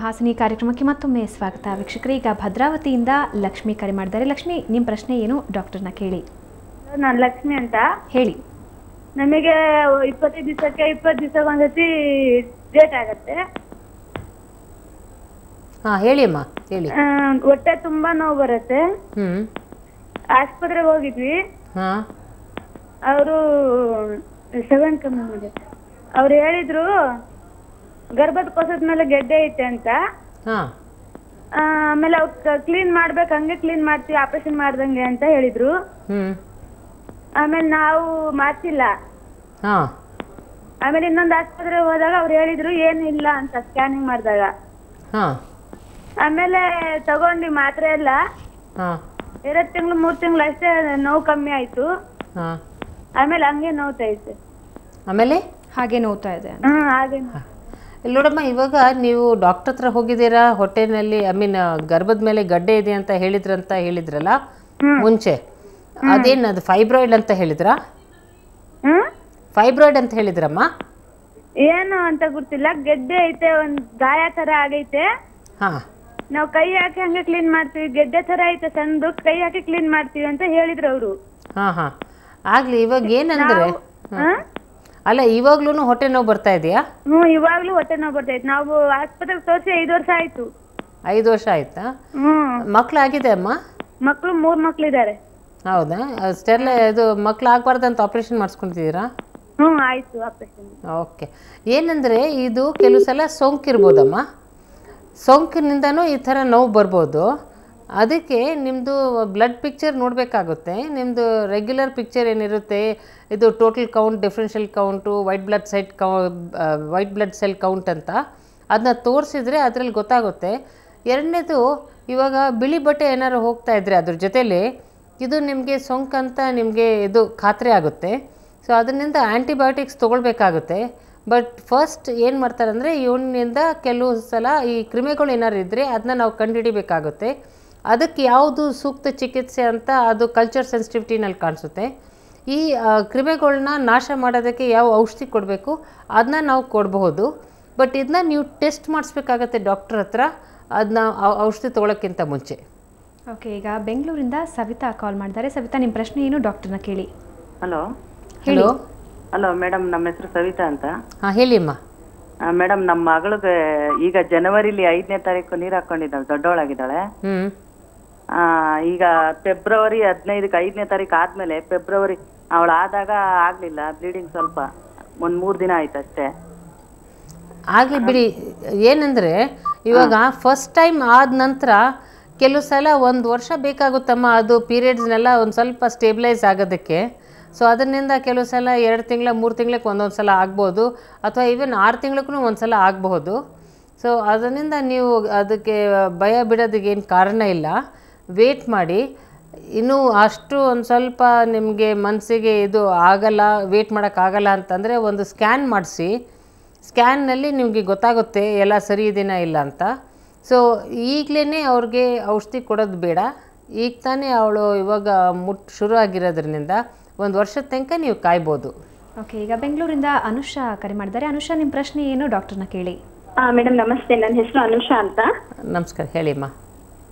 ಸುಹಾಸಿನಿ ಕಾರ್ಯಕ್ರಮಕ್ಕೆ ಮತ್ತೊಮ್ಮೆ ಸ್ವಾಗತ ವೀಕ್ಷಕರೇ. ಈಗ ಭದ್ರಾವತಿಯಿಂದ ಲಕ್ಷ್ಮಿ ಕರೆ ಮಾಡಿದ್ದಾರೆ. ಲಕ್ಷ್ಮಿ, ನಿಮ್ಮ ಪ್ರಶ್ನೆ ಏನು ಡಾಕ್ಟರ್ನ ಕೇಳಿ. ನಾನು ಲಕ್ಷ್ಮಿ ಅಂತ ಹೇಳಿ. ನಮಗೆ 25 ದಿವಸಕ್ಕೆ 20 ದಿವಸಕ್ಕೆ ಒಂದ್ಸತಿ ಡೇಟ್ ಆಗತ್ತೆ. ಹೇಳಿ ಅಮ್ಮ, ಹೇಳಿ. ಹೊಟ್ಟೆ ತುಂಬಾ ನೋವು ಬರುತ್ತೆ. ಆಸ್ಪತ್ರೆಗೆ ಹೋಗಿದ್ವಿ. ಅವರು ಅವ್ರು ಹೇಳಿದ್ರು ಗರ್ಭದ ಕೋಸದ ಮೇಲೆ ಗೆಡ್ಡೆ ಐತೆ ಅಂತ. ಆಮೇಲೆ ಅವ್ರು ಕ್ಲೀನ್ ಮಾಡ್ಬೇಕು, ಹಂಗೆ ಕ್ಲೀನ್ ಮಾಡ್ತೀವಿ ಆಪರೇಷನ್ ಮಾಡ್ದಂಗೆ ಅಂತ ಹೇಳಿದ್ರು. ಆಮೇಲೆ ನಾವು ಮಾಡ್ತಿಲ್ಲ. ಆಮೇಲೆ ಇನ್ನೊಂದು ಆಸ್ಪತ್ರೆಗೆ ಹೋದಾಗ ಅವ್ರು ಹೇಳಿದ್ರು ಏನಿಲ್ಲ ಅಂತ ಸ್ಕ್ಯಾನಿಂಗ್ ಮಾಡಿದಾಗ. ಆಮೇಲೆ ತಗೊಂಡ್ವಿ ಮಾತ್ರೆ ಎಲ್ಲ. 2 ತಿಂಗಳು 3 ತಿಂಗಳು ಅಷ್ಟೇ ನೋವು ಕಮ್ಮಿ ಆಯ್ತು. ಆಮೇಲೆ ಹಂಗೆ ನೋವ್ತಾ ಐತೆ. ಆಮೇಲೆ ಹಾಗೆ ನೋವ್ತಾ ಇದೆ. ಹಾಗೆ ನೋಡಮ್ಮ, ಇವಾಗ ನೀವು ಡಾಕ್ಟರ್ ಹತ್ರ ಹೋಗಿದ್ದೀರಾ? ಹೊಟ್ಟೆನಲ್ಲಿ ಗರ್ಭದ ಮೇಲೆ ಗಡ್ಡೆ ಇದೆ ಅಂತ ಹೇಳಿದ್ರಲ್ಲ ಮುಂಚೆ, ಅದೇನು ಅದು ಫೈಬ್ರಾಯ್ಡ್ ಅಂತ ಹೇಳಿದ್ರಾ? ಫೈಬ್ರಾಯ್ಡ್ ಅಂತ ಹೇಳಿದ್ರಮ್ಮ? ಏನು ಅಂತ ಗೊತ್ತಿಲ್ಲ, ಗೆಡ್ಡೆ ಐತೆ, ಒಂದ್ ಗಾಯ ತರ ಆಗೈತೆ. ನಾವ್ ಕೈ ಹಾಕಿ ಹಂಗೆ ಕ್ಲೀನ್ ಮಾಡ್ತೀವಿ, ಗೆಡ್ಡೆ ತರ ಐತೆ ಸಣ್ಣದು, ಕೈ ಹಾಕಿ ಕ್ಲೀನ್ ಮಾಡ್ತೀವಿ ಅಂತ ಹೇಳಿದ್ರು ಅವರು. ಆಗ್ಲಿ. ಇವಾಗ ಏನಂದ್ರೆ ಅಲ್ಲ, ಇವಾಗ್ಲೂ ಹೊಟ್ಟೆ ನೋವು ಬರ್ತಾ ಇದೆಯಾ? ಇವಾಗ್ಲೂ ಹೊಟ್ಟೆ ನೋವು ಬರ್ತಾ ಇತ್ತು. ನಾವು ಆಸ್ಪತ್ರೆಗೆ ತೋರಿಸಿ 5 ವರ್ಷ ಆಯ್ತು. 5 ವರ್ಷ ಆಯ್ತಾ? ಮಕ್ಳಾಗಿದೆ ಅಮ್ಮ? ಮಕ್ಳು 3 ಮಕ್ಳಿದ್ದಾರೆ. ಹೌದಾ? ಇದು ಮಕ್ಳು ಆಗ್ಬಾರ್ದಂತ ಆಪರೇಷನ್ ಮಾಡಿಸ್ಕೊಂತಿದ್ದೀರಾ? ಆಯ್ತು ಆಪರೇಷನ್. ಓಕೆ. ಏನಂದ್ರೆ ಇದು ಕೆಲವು ಸಲ ಸೋಂಕಿರ್ಬೋದಮ್ಮ, ಸೋಂಕಿನಿಂದನೂ ಈ ಥರ ನೋವು ಬರ್ಬೋದು. ಅದಕ್ಕೆ ನಿಮ್ಮದು ಬ್ಲಡ್ ಪಿಕ್ಚರ್ ನೋಡಬೇಕಾಗುತ್ತೆ. ನಿಮ್ಮದು ರೆಗ್ಯುಲರ್ ಪಿಕ್ಚರ್ ಏನಿರುತ್ತೆ, ಇದು total count, differential count, white blood cell count ಅಂತ, ಅದನ್ನ ತೋರಿಸಿದ್ರೆ ಅದರಲ್ಲಿ ಗೊತ್ತಾಗುತ್ತೆ. ಎರಡನೇದು, ಇವಾಗ ಬಿಳಿ ಬಟ್ಟೆ ಏನಾದ್ರು ಹೋಗ್ತಾ ಇದ್ದರೆ ಅದ್ರ ಜೊತೆಲಿ ಇದು ನಿಮಗೆ ಸೋಂಕಂತ ನಿಮಗೆ ಇದು ಖಾತ್ರಿ ಆಗುತ್ತೆ. ಸೊ ಅದರಿಂದ ಆ್ಯಂಟಿಬಯೋಟಿಕ್ಸ್ ತೊಗೊಳ್ಬೇಕಾಗುತ್ತೆ. ಬಟ್ ಫಸ್ಟ್ ಏನು ಮಾಡ್ತಾರೆ ಅಂದರೆ, ಇವನಿಂದ ಕೆಲವು ಸಲ ಈ ಕ್ರಿಮಿಗಳು ಏನಾದ್ರು ಇದ್ದರೆ ಅದನ್ನ ನಾವು ಕಂಡುಹಿಡಿಬೇಕಾಗುತ್ತೆ. ಅದಕ್ಕೆ ಯಾವುದು ಸೂಕ್ತ ಚಿಕಿತ್ಸೆ ಅಂತ ಅದು ಕಲ್ಚರ್ ಸೆನ್ಸಿಟಿವಿಟಿನಲ್ಲಿ ಕಾಣಿಸುತ್ತೆ. ಈ ಕ್ರಿಮಿಗಳನ್ನ ನಾಶ ಮಾಡೋದಕ್ಕೆ ಯಾವ ಔಷಧಿ ಕೊಡಬೇಕು ಅದನ್ನ ನಾವು ಕೊಡಬಹುದು. ಬಟ್ ಇದನ್ನ ನೀವು ಟೆಸ್ಟ್ ಮಾಡಿಸ್ಬೇಕಾಗತ್ತೆ ಡಾಕ್ಟರ್ ಹತ್ರ, ಅದನ್ನ ಔಷಧಿ ತೊಗೊಳಕ್ಕಿಂತ ಮುಂಚೆ. ಓಕೆ. ಈಗ ಬೆಂಗಳೂರಿಂದ ಸವಿತಾ ಕಾಲ್ ಮಾಡಿದ್ದಾರೆ. ಸವಿತಾ, ನಿಮ್ಮ ಪ್ರಶ್ನೆ ಏನು ಡಾಕ್ಟರ್ನ ಕೇಳಿ. ಹಲೋ ಹೇಳಿ. ಹಲೋ ಮೇಡಮ್, ನಮ್ಮ ಹೆಸರು ಸವಿತಾ ಅಂತ. ಹೇಳಿ ಅಮ್ಮ. ಮೇಡಮ್, ನಮ್ಮ ಮಗಳಿಗೆ ಈಗ ಜನವರಿಲಿ 5ನೇ ತಾರೀಕು ನೀರು ಹಾಕೊಂಡಿದ್ದಾಳೆ, ದೊಡ್ಡವಳಾಗಿದ್ದಾಳೆ. ಈಗ ಫೆಬ್ರವರಿ 15ಕ್ಕೆ 5ನೇ ತಾರೀಕು ಆದ್ಮೇಲೆ ಫೆಬ್ರವರಿ ಅವಳಾದಾಗ ಆಗ್ಲಿಲ್ಲ, ಬ್ಲೀಡಿಂಗ್ ಸ್ವಲ್ಪ 1-3 ದಿನ ಆಯ್ತು ಅಷ್ಟೇ. ಆಗಲಿ ಬಿಡಿ. ಏನಂದರೆ ಇವಾಗ ಫಸ್ಟ್ ಟೈಮ್ ಆದ ನಂತರ ಕೆಲವು ಸಲ 1 ವರ್ಷ ಬೇಕಾಗುತ್ತಮ್ಮ ಅದು ಪೀರಿಯಡ್ಸ್ನೆಲ್ಲ ಒಂದು ಸ್ವಲ್ಪ ಸ್ಟೇಬಿಲೈಸ್ ಆಗೋದಕ್ಕೆ. ಸೊ ಅದರಿಂದ ಕೆಲವು ಸಲ 2 ತಿಂಗಳ 3 ತಿಂಗಳಿಗೆ ಒಂದೊಂದು ಸಲ ಆಗ್ಬೋದು, ಅಥವಾ ಈವನ್ 6 ತಿಂಗಳಿಗೂ ಒಂದು ಸಲ ಆಗಬಹುದು. ಸೊ ಅದರಿಂದ ನೀವು ಅದಕ್ಕೆ ಭಯ ಬಿಡೋದಕ್ಕೇನು ಕಾರಣ ಇಲ್ಲ. ವೇಟ್ ಮಾಡಿ. ಇನ್ನೂ ಅಷ್ಟು ಒಂದು ಸ್ವಲ್ಪ ನಿಮಗೆ ಮನಸ್ಸಿಗೆ ಇದು ಆಗಲ್ಲ, ವೇಟ್ ಮಾಡೋಕ್ಕಾಗಲ್ಲ ಅಂತಂದರೆ ಒಂದು ಸ್ಕ್ಯಾನ್ ಮಾಡಿಸಿ. ಸ್ಕ್ಯಾನ್ನಲ್ಲಿ ನಿಮಗೆ ಗೊತ್ತಾಗುತ್ತೆ ಎಲ್ಲ ಸರಿ ಇದೆಯಾ ಇಲ್ಲ ಅಂತ. ಸೊ ಈಗಲೇ ಅವ್ರಿಗೆ ಔಷಧಿ ಕೊಡೋದು ಬೇಡ. ಈಗ ತಾನೇ ಅವಳು ಇವಾಗ ಶುರು ಆಗಿರೋದ್ರಿಂದ 1 ವರ್ಷದ ತನಕ ನೀವು ಕಾಯ್ಬೋದು. ಓಕೆ. ಈಗ ಬೆಂಗಳೂರಿಂದ ಅನುಷಾ ಕರೆ ಮಾಡಿದ್ದಾರೆ. ಅನುಷಾ, ನಿಮ್ಮ ಪ್ರಶ್ನೆ ಏನು ಡಾಕ್ಟರ್ನ ಕೇಳಿ. ಮೇಡಮ್ ನಮಸ್ತೆ, ನನ್ನ ಹೆಸರು ಅನುಷಾ ಅಂತ. ನಮಸ್ಕಾರ, ಹೇಳಿಮ್ಮ.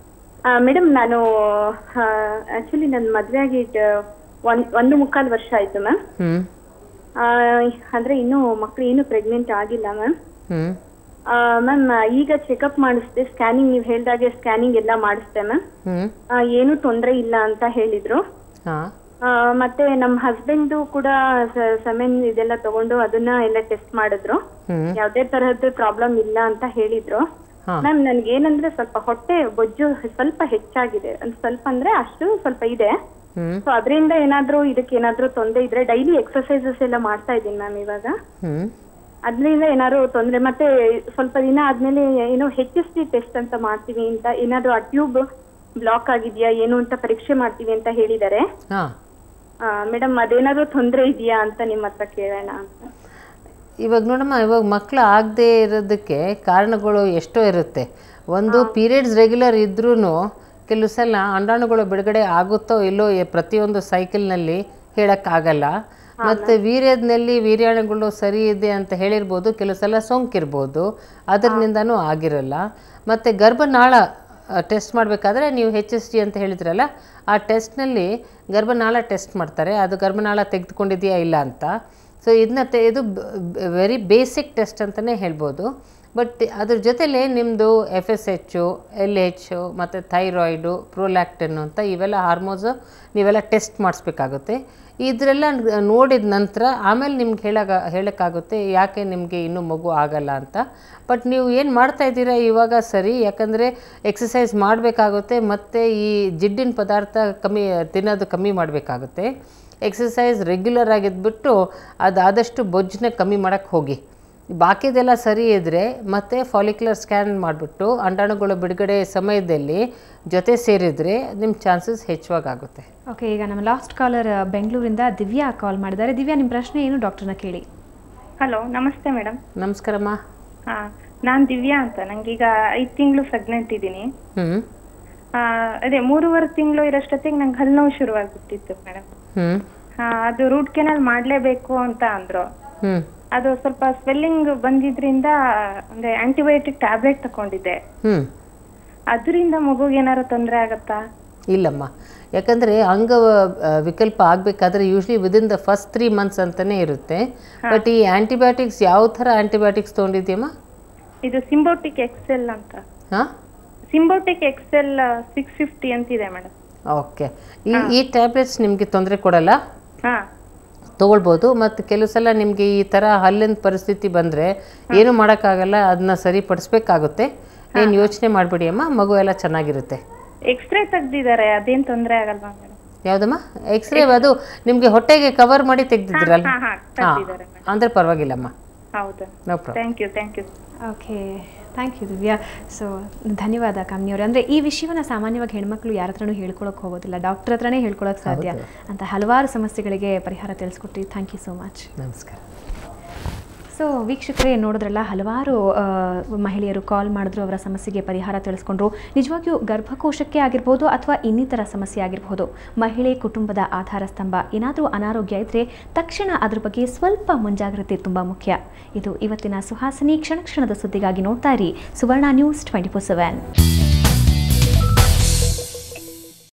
ಮೇಡಮ್, ನಾನು ಆಕ್ಚುಲಿ ನನ್ನ ಮದುವೆ ಆಗಿ 1.25 ವರ್ಷ ಆಯ್ತು ಮ್ಯಾಮ್. ಅಂದ್ರೆ ಇನ್ನೂ ಮಕ್ಕಳು ಏನು ಪ್ರೆಗ್ನೆಂಟ್ ಆಗಿಲ್ಲ ಮ್ಯಾಮ್. ಮ್ಯಾಮ್, ಈಗ ಚೆಕಪ್ ಮಾಡಿಸ್ದೆ, ಸ್ಕ್ಯಾನಿಂಗ್ ನೀವು ಹೇಳ್ದಾಗೆ ಸ್ಕ್ಯಾನಿಂಗ್ ಎಲ್ಲ ಮಾಡಿಸ್ದೆ ಮ್ಯಾಮ್. ಏನು ತೊಂದರೆ ಇಲ್ಲ ಅಂತ ಹೇಳಿದ್ರು. ಮತ್ತೆ ನಮ್ಮ ಹಸ್ಬೆಂಡ್ ಕೂಡ ಸೆಮೆನ್ ಇದೆಲ್ಲ ತಗೊಂಡು ಅದನ್ನ ಎಲ್ಲ ಟೆಸ್ಟ್ ಮಾಡಿದ್ರು, ಯಾವ್ದೇ ತರಹದ ಪ್ರಾಬ್ಲಮ್ ಇಲ್ಲ ಅಂತ ಹೇಳಿದ್ರು. ಮ್ಯಾಮ್, ನನ್ಗೆ ಏನಂದ್ರೆ ಸ್ವಲ್ಪ ಹೊಟ್ಟೆ ಬೊಜ್ಜು ಸ್ವಲ್ಪ ಹೆಚ್ಚಾಗಿದೆ. ಸ್ವಲ್ಪ ಅಂದ್ರೆ ಅಷ್ಟು ಸ್ವಲ್ಪ ಇದೆ. ಸೊ ಅದರಿಂದ ಏನಾದ್ರೂ ಇದಕ್ಕೆ ಏನಾದ್ರೂ ತೊಂದರೆ ಇದ್ರೆ ಡೈಲಿ ಎಕ್ಸರ್ಸೈಸಸ್ ಎಲ್ಲ ಮಾಡ್ತಾ ಇದ್ದೀನಿ ಮ್ಯಾಮ್ ಇವಾಗ. ಅದ್ರಿಂದ ಏನಾದ್ರು ತೊಂದ್ರೆ, ಮತ್ತೆ ಸ್ವಲ್ಪ ದಿನ ಆದ್ಮೇಲೆ ಏನೋ HST ಟೆಸ್ಟ್ ಅಂತ ಮಾಡ್ತೀವಿ ಅಂತ, ಏನಾದ್ರು ಆ ಟ್ಯೂಬ್ ಬ್ಲಾಕ್ ಆಗಿದ್ಯಾ ಏನು ಅಂತ ಪರೀಕ್ಷೆ ಮಾಡ್ತೀವಿ ಅಂತ ಹೇಳಿದ್ದಾರೆ ಮೇಡಮ್. ಅದೇನಾದ್ರೂ ತೊಂದರೆ ಇದೆಯಾ ಅಂತ ನಿಮ್ಮ ಹತ್ರ ಕೇಳೋಣ ಅಂತ. ಇವಾಗ ನೋಡಮ್ಮ, ಇವಾಗ ಮಕ್ಕಳು ಆಗದೆ ಇರೋದಕ್ಕೆ ಕಾರಣಗಳು ಎಷ್ಟೋ ಇರುತ್ತೆ. ಒಂದು ಪೀರಿಯಡ್ಸ್ ರೆಗ್ಯುಲರ್ ಇದ್ರೂ ಕೆಲವು ಸಲ ಅಂಡಾಣುಗಳು ಬಿಡುಗಡೆ ಆಗುತ್ತೋ ಇಲ್ಲೋ ಪ್ರತಿಯೊಂದು ಸೈಕಲ್ನಲ್ಲಿ ಹೇಳೋಕ್ಕಾಗಲ್ಲ. ಮತ್ತು ವೀರ್ಯದಲ್ಲಿ ವೀರ್ಯಾಣುಗಳು ಸರಿ ಇದೆ ಅಂತ ಹೇಳಿರ್ಬೋದು, ಕೆಲವು ಸಲ ಸೋಂಕಿರ್ಬೋದು, ಅದರಿಂದನೂ ಆಗಿರಲ್ಲ. ಮತ್ತು ಗರ್ಭನಾಳ ಟೆಸ್ಟ್ ಮಾಡಬೇಕಾದ್ರೆ ನೀವು HSG ಅಂತ ಹೇಳಿದ್ರಲ್ಲ, ಆ ಟೆಸ್ಟ್ನಲ್ಲಿ ಗರ್ಭನಾಳ ಟೆಸ್ಟ್ ಮಾಡ್ತಾರೆ, ಅದು ಗರ್ಭನಾಳ ತೆಗೆದುಕೊಂಡಿದೆಯಾ ಇಲ್ಲ ಅಂತ. ಸೊ ಇದು ವೆರಿ ಬೇಸಿಕ್ ಟೆಸ್ಟ್ ಅಂತಲೇ ಹೇಳ್ಬೋದು. ಬಟ್ ಅದ್ರ ಜೊತೆಲೇ ನಿಮ್ಮದು FSH, LH ಮತ್ತು ಥೈರಾಯ್ಡು, ಪ್ರೊಲ್ಯಾಕ್ಟಿನ್ ಅಂತ ಇವೆಲ್ಲ ಹಾರ್ಮೋನ್ಸು ನೀವೆಲ್ಲ ಟೆಸ್ಟ್ ಮಾಡಿಸ್ಬೇಕಾಗುತ್ತೆ. ಇದರೆಲ್ಲ ನೋಡಿದ ನಂತರ ಆಮೇಲೆ ನಿಮ್ಗೆ ಹೇಳೋಕ್ಕಾಗುತ್ತೆ ಯಾಕೆ ನಿಮಗೆ ಇನ್ನೂ ಮಗು ಆಗಲ್ಲ ಅಂತ. ಬಟ್ ನೀವು ಏನು ಮಾಡ್ತಾಯಿದ್ದೀರಾ ಇವಾಗ ಸರಿ, ಯಾಕಂದರೆ ಎಕ್ಸಸೈಸ್ ಮಾಡಬೇಕಾಗುತ್ತೆ ಮತ್ತು ಈ ಜಿಡ್ಡಿನ ಪದಾರ್ಥ ತಿನ್ನೋದು ಕಮ್ಮಿ ಮಾಡಬೇಕಾಗುತ್ತೆ. ಎಕ್ಸಸೈಸ್ ರೆಗ್ಯುಲರ್ ಆಗಿದ್ಬಿಟ್ಟು ಆದಷ್ಟು ಬೊಜ್ಜನ್ನ ಕಮ್ಮಿ ಮಾಡೋಕ್ಕೆ ಹೋಗಿ. ಬಾಕಿದೆಲ್ಲ ಸರಿ ಇದ್ದರೆ ಮತ್ತು ಫಾಲಿಕ್ಯುಲರ್ ಸ್ಕ್ಯಾನ್ ಮಾಡಿಬಿಟ್ಟು ಅಂಡಾಣುಗಳ ಬಿಡುಗಡೆ ಸಮಯದಲ್ಲಿ ಜೊತೆ ಸೇರಿದರೆ ನಿಮ್ಮ ಚಾನ್ಸಸ್ ಹೆಚ್ಚಾಗುತ್ತೆ. ಓಕೆ, ಈಗ ನಮ್ಮ ಲಾಸ್ಟ್ ಕಾಲರ್ ಬೆಂಗಳೂರಿಂದ ದಿವ್ಯಾ ಕಾಲ್ ಮಾಡಿದ್ದಾರೆ. ದಿವ್ಯಾ, ನಿಮ್ಮ ಪ್ರಶ್ನೆ ಏನು ಡಾಕ್ಟರ್ನ ಕೇಳಿ. ಹಲೋ, ನಮಸ್ತೆ ಮೇಡಮ್. ನಮಸ್ಕಾರಮ್ಮ. ಹಾಂ, ನಾನು ದಿವ್ಯಾ ಅಂತ. ನನಗೀಗ 5 ತಿಂಗಳು ಪ್ರೆಗ್ನೆಂಟ್ ಇದ್ದೀನಿ. ಅದೇ 3.5 ತಿಂಗಳು ಇರೋಷ್ಟೊತ್ತಿಗೆ ನಂಗೆ ಹಲ್ಲು ನೋವು ಶುರುವಾಗ್ಬಿಟ್ಟಿತ್ತು ಮೇಡಮ್. ಅದು ರೂಟ್ ಕೆನಾಲ್ ಮಾಡಲೇಬೇಕು ಅಂತ ಅಂದರು. ಅದು ಸ್ವಲ್ಪ ಸ್ವೆಲ್ಲಿಂಗ್ ಬಂದಿದ್ರಿಂದ ಅಂದ್ರೆ ಆಂಟಿಬಯೋಟಿಕ್ ಟ್ಯಾಬ್ಲೆಟ್ ತಗೊಂಡಿದ್ದೆ. ಅದರಿಂದ ಮಗುಗೆ ಏನಾರು ತೊಂದರೆ ಆಗತ್ತಾ? ಇಲ್ಲಮ್ಮ, ಯಾಕಂದರೆ ವಿಕಲ್ಪ ಆಗಬೇಕಾದ್ರೆ usually within the first 3 months ಅಂತಲೇ ಇರುತ್ತೆ. ಬಟ್ ಈ ಆಂಟಿಬಯೋಟಿಕ್ಸ್ ಯಾವ ಥರ ಆಂಟಿಬಯೋಟಿಕ್ಸ್ ತೊಗೊಂಡಿದ್ಯಮ್ಮ? ಇದು ಸಿಂಬೋಟಿಕ್ ಎಕ್ಸೆಲ್ ಅಂತ. ಹಾಂ, ಸಿಂಬೋಟಿಕ್ ಎಕ್ಸೆಲ್ 650 ಅಂತಿದೆ ಮೇಡಮ್. ಓಕೆ, ಈ ಟ್ಯಾಬ್ಲೆಟ್ಸ್ ನಿಮಗೆ ತೊಂದರೆ ಕೊಡಲ್ಲ, ತೊಗೊಳ್ಬೋದು. ಮತ್ತು ಕೆಲವು ಸಲ ನಿಮಗೆ ಈ ಥರ ಹಲ್ಲಿನ ಪರಿಸ್ಥಿತಿ ಬಂದರೆ ಏನು ಮಾಡೋಕ್ಕಾಗಲ್ಲ, ಅದನ್ನ ಸರಿಪಡಿಸ್ಬೇಕಾಗುತ್ತೆ. ಏನು ಯೋಚನೆ ಮಾಡಬೇಡಿ ಅಮ್ಮ, ಮಗು ಎಲ್ಲ ಚೆನ್ನಾಗಿರುತ್ತೆ. ಎಕ್ಸ್ರೇ ತೆಗ್ದಿದ್ದಾರೆ, ಅದೇನು ತೊಂದರೆ ಆಗಲ್ವಾ ಮೇಡಮ್? ಯಾವುದಮ್ಮ ಎಕ್ಸ್ರೇ? ಅದು ನಿಮಗೆ ಹೊಟ್ಟೆಗೆ ಕವರ್ ಮಾಡಿ ತೆಗ್ದಿದ್ರಲ್ಲ? ಹಾಂ, ಅಂದರೆ ಪರವಾಗಿಲ್ಲಮ್ಮ. ಹೌದಾ? No problem. Thank you. Okay, thank you Divya. So ಧನ್ಯವಾದ ಕಾಮಿನಿಯವರೇ. ಅಂದರೆ ಈ ವಿಷಯವನ್ನು ಸಾಮಾನ್ಯವಾಗಿ ಹೆಣ್ಮಕ್ಳು ಯಾರ ಹತ್ರನೂ ಹೇಳ್ಕೊಳಕ್ಕೆ ಹೋಗೋದಿಲ್ಲ, ಡಾಕ್ಟರ್ ಹತ್ರನೇ ಹೇಳ್ಕೊಳಕ್ಕೆ ಸಾಧ್ಯ ಅಂತ ಹಲವಾರು ಸಮಸ್ಯೆಗಳಿಗೆ ಪರಿಹಾರ ತಿಳಿಸ್ಕೊಟ್ರಿ. Thank you so much. ನಮಸ್ಕಾರ. ಸೊ ವೀಕ್ಷಕರೇ, ನೋಡಿದ್ರಲ್ಲ, ಹಲವಾರು ಮಹಿಳೆಯರು ಕಾಲ್ ಮಾಡಿದ್ರು, ಅವರ ಸಮಸ್ಯೆಗೆ ಪರಿಹಾರ ತಿಳಿಸ್ಕೊಂಡ್ರು. ನಿಜವಾಗಿಯೂ ಗರ್ಭಕೋಶಕ್ಕೆ ಆಗಿರ್ಬೋದು ಅಥವಾ ಇನ್ನಿತರ ಸಮಸ್ಯೆ ಆಗಿರ್ಬೋದು, ಮಹಿಳೆ ಕುಟುಂಬದ ಆಧಾರ ಸ್ತಂಭ. ಏನಾದರೂ ಅನಾರೋಗ್ಯ ಇದ್ದರೆ ತಕ್ಷಣ ಅದ್ರ ಬಗ್ಗೆ ಸ್ವಲ್ಪ ಮುಂಜಾಗ್ರತೆ ತುಂಬ ಮುಖ್ಯ. ಇದು ಇವತ್ತಿನ ಸುಹಾಸಿನಿ. ಕ್ಷಣ ಕ್ಷಣದ ಸುದ್ದಿಗಾಗಿ ನೋಡ್ತಾ ಇರಿ ಸುವರ್ಣ ನ್ಯೂಸ್ 24/7.